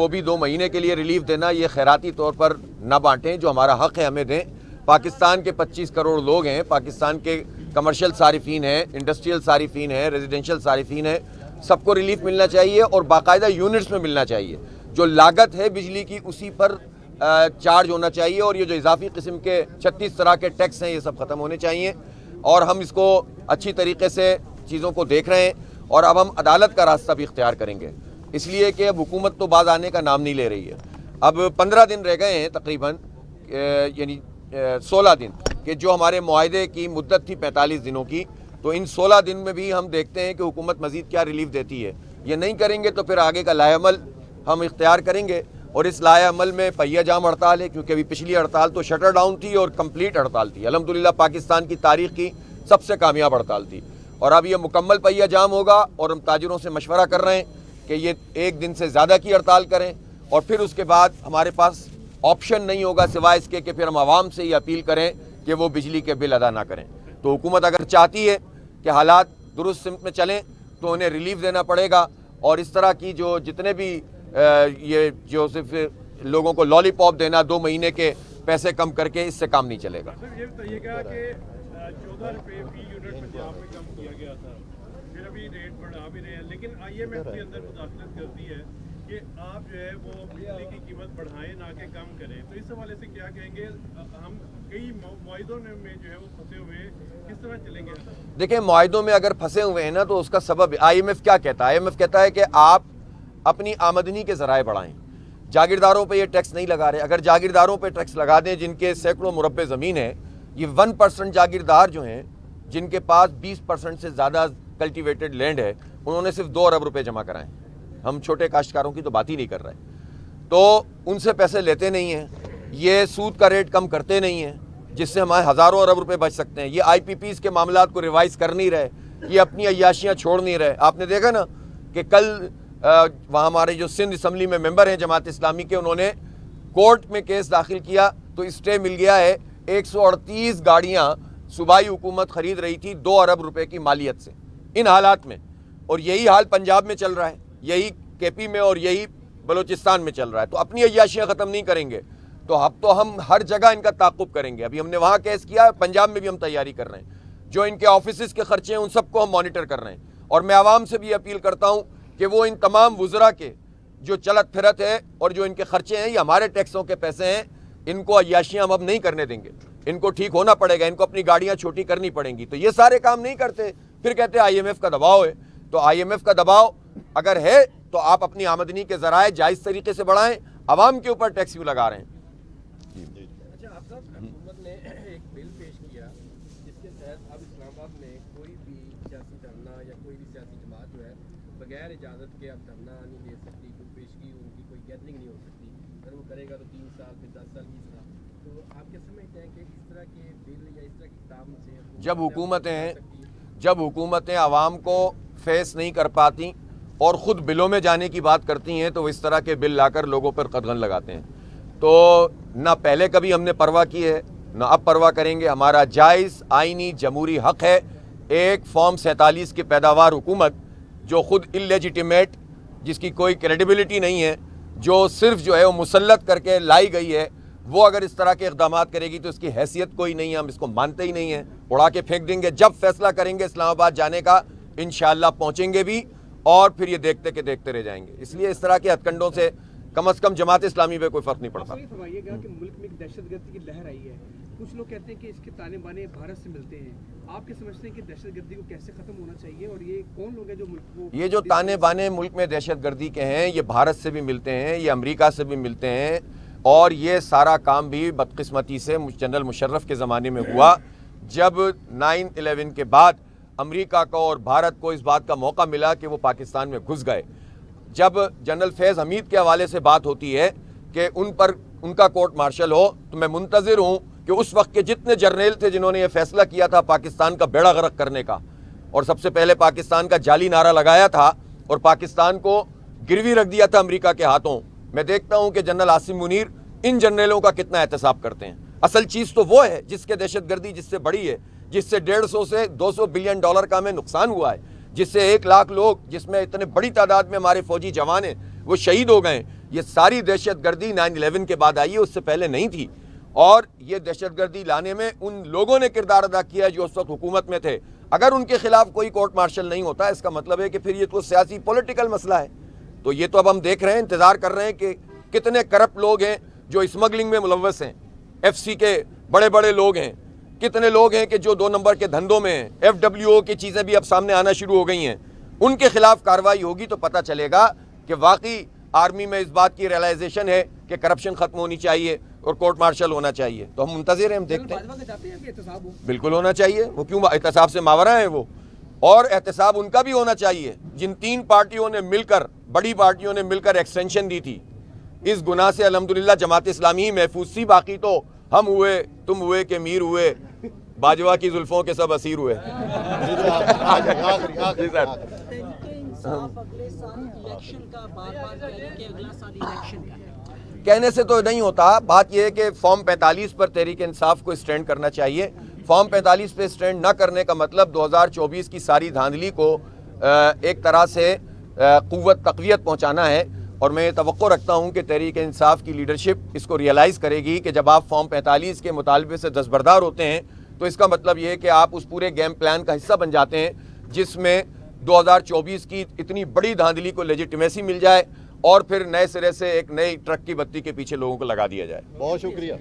وہ بھی 2 مہینے کے لیے ریلیف دینا، یہ خیراتی طور پر نہ بانٹیں، جو ہمارا حق ہے ہمیں دیں۔ پاکستان کے 25 کروڑ لوگ ہیں، پاکستان کے کمرشل صارفین ہیں، انڈسٹریل صارفین ہیں، ریزیڈنشل صارفین ہیں، سب کو ریلیف ملنا چاہیے اور باقاعدہ یونٹس میں ملنا چاہیے۔ جو لاگت ہے بجلی کی اسی پر چارج ہونا چاہیے، اور یہ جو اضافی قسم کے 36 طرح کے ٹیکس ہیں یہ سب ختم ہونے چاہیے۔ اور ہم اس کو اچھی طریقے سے چیزوں کو دیکھ رہے ہیں، اور اب ہم عدالت کا راستہ بھی اختیار کریں گے، اس لیے کہ اب حکومت تو باز آنے کا نام نہیں لے رہی ہے۔ اب 15 دن رہ گئے ہیں تقریباً، یعنی 16 دن، کہ جو ہمارے معاہدے کی مدت تھی 45 دنوں کی، تو ان 16 دن میں بھی ہم دیکھتے ہیں کہ حکومت مزید کیا ریلیف دیتی ہے۔ یہ نہیں کریں گے تو پھر آگے کا لائحہ عمل ہم اختیار کریں گے، اور اس لائحہ عمل میں پہیہ جام ہڑتال ہے، کیونکہ ابھی پچھلی ہڑتال تو شٹر ڈاؤن تھی اور کمپلیٹ ہڑتال تھی، الحمدللہ پاکستان کی تاریخ کی سب سے کامیاب ہڑتال تھی، اور اب یہ مکمل پہیہ جام ہوگا، اور ہم تاجروں سے مشورہ کر رہے ہیں کہ یہ 1 دن سے زیادہ کی ہڑتال کریں، اور پھر اس کے بعد ہمارے پاس آپشن نہیں ہوگا سوائے اس کے کہ پھر ہم عوام سے یہ اپیل کریں کہ وہ بجلی کے بل ادا نہ کریں۔ تو حکومت اگر چاہتی ہے کہ حالات درست سمت میں چلیں تو انہیں ریلیف دینا پڑے گا، اور اس طرح کی جو جتنے بھی یہ جو صرف لوگوں کو لالی پاپ دینا 2 مہینے کے پیسے کم کر کے، اس سے کام نہیں چلے گا۔ یہ بتائیے گا کہ 14 روپے فی یونٹ پنجاب میں کم کیا گیا تھا، پھر ابھی ریٹ بڑھا بھی رہے ہیں، لیکن IMF کے اندر مداخلت کرتی ہے کہ آپ جو ہے وہ بجلی کی قیمت بڑھائیں نہ کہ کم کریں، تو اس حوالے سے کیا کہیں گے؟ ہم کئی معاہدوں میں جو ہے وہ پھنسے ہوئے ہیں، کس طرح چلیں گے؟ دیکھیں، معاہدوں میں اگر پھنسے ہوئے ہیں نا تو اس کا سبب IMF کیا کہتا ہے؟ IMF کہتا ہے کہ آپ اپنی آمدنی کے ذرائع بڑھائیں، جاگیرداروں پہ یہ ٹیکس نہیں لگا رہے۔ اگر جاگیرداروں پہ ٹیکس لگا دیں جن کے سینکڑوں مربع زمین ہے، یہ 1% جاگیردار جو ہیں جن کے پاس 20% سے زیادہ کلٹیویٹڈ لینڈ ہے، انہوں نے صرف 2 ارب روپے جمع کرائیں۔ ہم چھوٹے کاشتکاروں کی تو بات ہی نہیں کر رہے، تو ان سے پیسے لیتے نہیں ہیں، یہ سود کا ریٹ کم کرتے نہیں ہیں، جس سے ہمارے ہزاروں ارب روپے بچ سکتے ہیں۔ یہ IPPs کے معاملات کو ریوائز کر نہیں رہے، یہ اپنی عیاشیاں چھوڑ نہیں رہے۔ آپ نے دیکھا نا کہ کل وہاں ہمارے جو سندھ اسمبلی میں ممبر ہیں جماعت اسلامی کے، انہوں نے کورٹ میں کیس داخل کیا تو اسٹے مل گیا ہے۔ 138 گاڑیاں صوبائی حکومت خرید رہی تھی 2 ارب روپے کی مالیت سے ان حالات میں، اور یہی حال پنجاب میں چل رہا ہے، یہی KP میں اور یہی بلوچستان میں چل رہا ہے۔ تو اپنی عیاشیاں ختم نہیں کریں گے تو اب تو ہم ہر جگہ ان کا تعاقب کریں گے۔ ابھی ہم نے وہاں کیس کیا، پنجاب میں بھی ہم تیاری کر رہے ہیں، جو ان کے آفیسز کے خرچے ہیں ان سب کو ہم مانیٹر کر رہے ہیں، اور میں عوام سے بھی اپیل کرتا ہوں کہ وہ ان تمام وزراء کے جو چلت پھرت ہے اور جو ان کے خرچے ہیں، یہ ہمارے ٹیکسوں کے پیسے ہیں، ان کو عیاشیاں ہم اب نہیں کرنے دیں گے، ان کو ٹھیک ہونا پڑے گا، ان کو اپنی گاڑیاں چھوٹی کرنی پڑیں گی۔ تو یہ سارے کام نہیں کرتے، پھر کہتے ہیں IMF کا دباؤ ہے۔ تو IMF کا دباؤ اگر ہے تو آپ اپنی آمدنی کے ذرائع جائز طریقے سے بڑھائیں، عوام کے اوپر ٹیکس کیوں لگا رہے ہیں؟ اچھا، آپ صاحب، حکومت نے ایک بل پیش کیا جس کے تحت اب اسلام آباد میں کوئی بھی سیاسی دھرنا یا کوئی بھی سیاسی جماعت جو ہے بغیر اجازت کے اب دھرنا نہیں دے سکتی، کوئی پیشگی ان کی کوئی گیدرنگ نہیں ہو سکتی، اگر وہ کرے گا تو 3 سال پھر 10 سال کی سزا۔ تو آپ کیا سمجھتے ہیں کہ اس طرح کے بل یا اس طرح کی کتاب سے جب حکومتیں عوام کو فیس نہیں کر پاتی اور خود بلوں میں جانے کی بات کرتی ہیں تو وہ اس طرح کے بل لا کر لوگوں پر قدغن لگاتے ہیں، تو نہ پہلے کبھی ہم نے پرواہ کی ہے نہ اب پرواہ کریں گے۔ ہمارا جائز آئینی جمہوری حق ہے ایک فارم 47 کی پیداوار حکومت جو خود اللیجیٹیمیٹ، جس کی کوئی کریڈیبلٹی نہیں ہے، جو صرف جو ہے وہ مسلط کر کے لائی گئی ہے، وہ اگر اس طرح کے اقدامات کرے گی تو اس کی حیثیت کوئی نہیں ہے، ہم اس کو مانتے ہی نہیں ہیں، اڑا کے پھینک دیں گے۔ جب فیصلہ کریں گے اسلام آباد جانے کا انشاءاللہ پہنچیں گے بھی، اور پھر یہ دیکھتے کہ دیکھتے رہ جائیں گے۔ اس لیے اس طرح کے ہتھ کنڈوں سے کم از کم جماعت اسلامی پہ کوئی فرق نہیں پڑتا۔ یہ فرمائیے گا کہ ملک میں ایک دہشت گردی کی لہر آئی ہے، کچھ لوگ کہتے ہیں کہ اس کے تانے بانے بھارت سے ملتے ہیں، آپ کیا سمجھتے ہیں کہ دہشت گردی کو کیسے ختم ہونا چاہیے، اور یہ کون لوگ ہیں جو ملک کو یہ جو تانے بانے ملک میں دہشت گردی کے ہیں، یہ بھارت سے بھی ملتے ہیں، یہ امریکہ سے بھی ملتے ہیں، اور یہ سارا کام بھی بدقسمتی سے جنرل مشرف کے زمانے میں ہوا، جب 9/11 کے بعد امریکہ کو اور بھارت کو اس بات کا موقع ملا کہ وہ پاکستان میں گھس گئے۔ جب جنرل فیض حمید کے حوالے سے بات ہوتی ہے کہ ان پر ان کا کورٹ مارشل ہو، تو میں منتظر ہوں کہ اس وقت کے جتنے جرنیل تھے جنہوں نے یہ فیصلہ کیا تھا پاکستان کا بیڑا غرق کرنے کا، اور سب سے پہلے پاکستان کا جعلی نعرہ لگایا تھا اور پاکستان کو گروی رکھ دیا تھا امریکہ کے ہاتھوں، میں دیکھتا ہوں کہ جنرل عاصم منیر ان جرنیلوں کا کتنا احتساب کرتے ہیں۔ اصل چیز تو وہ ہے جس کے دہشت گردی جس سے بڑی ہے، جس سے 150 سے 200 بلین ڈالر کا ہمیں نقصان ہوا ہے، جس سے 1 لاکھ لوگ، جس میں اتنے بڑی تعداد میں ہمارے فوجی جوان ہیں، وہ شہید ہو گئے، یہ ساری دہشت گردی 9/11 کے بعد آئی ہے, اس سے پہلے نہیں تھی. اور یہ دہشت گردی لانے میں ان لوگوں نے کردار ادا کیا جو اس وقت حکومت میں تھے. اگر ان کے خلاف کوئی کورٹ مارشل نہیں ہوتا, اس کا مطلب ہے کہ پھر یہ تو سیاسی پولیٹیکل مسئلہ ہے. تو یہ تو اب ہم دیکھ رہے ہیں, انتظار کر رہے ہیں کہ کتنے کرپٹ لوگ ہیں جو اسمگلنگ میں ملوث ہیں, ایف سی کے بڑے بڑے لوگ ہیں, کتنے لوگ ہیں کہ جو 2 نمبر کے دھندوں میں ہیں, FWO کی چیزیں بھی اب سامنے آنا شروع ہو گئی ہیں. ان کے خلاف کارروائی ہوگی تو پتہ چلے گا کہ واقعی آرمی میں اس بات کی ریئلائزیشن ہے کہ کرپشن ختم ہونی چاہیے اور کورٹ مارشل ہونا چاہیے. تو ہم منتظر ہیں, ہم دیکھتے ہیں. باجوہ کے چاہتے ہیں کہ احتساب ہو؟ بالکل ہونا چاہیے. وہ کیوں احتساب سے ماورا ہیں وہ, اور احتساب ان کا بھی ہونا چاہیے. جن 3 پارٹیوں نے مل کر, بڑی پارٹیوں نے مل کر ایکسٹینشن دی تھی, اس گناہ سے الحمدللہ جماعت اسلامی ہی محفوظ تھی. باقی تو ہم ہوئے, تم ہوئے کہ میر ہوئے, باجوہ کی زلفوں کے سب اسیر ہوئے. جی سر. انصاف اگلے سال الیکشن کا بار بار کہہ رہے ہیں کہ اگلا سال الیکشن کا ہے. کہنے سے تو نہیں ہوتا. بات یہ ہے کہ فارم 45 پر تحریک انصاف کو اسٹینڈ کرنا چاہیے. فارم 45 پہ اسٹینڈ نہ کرنے کا مطلب 2024 کی ساری دھاندلی کو ایک طرح سے قوت تقویت پہنچانا ہے. اور میں یہ توقع رکھتا ہوں کہ تحریک انصاف کی لیڈرشپ اس کو ریئلائز کرے گی کہ جب آپ فارم 45 کے مطالبے سے دستبردار ہوتے ہیں تو اس کا مطلب یہ ہے کہ آپ اس پورے گیم پلان کا حصہ بن جاتے ہیں جس میں 2024 کی اتنی بڑی دھاندلی کو لیجیٹمیسی مل جائے اور پھر نئے سرے سے ایک نئی ٹرک کی بتی کے پیچھے لوگوں کو لگا دیا جائے. بہت شکریہ.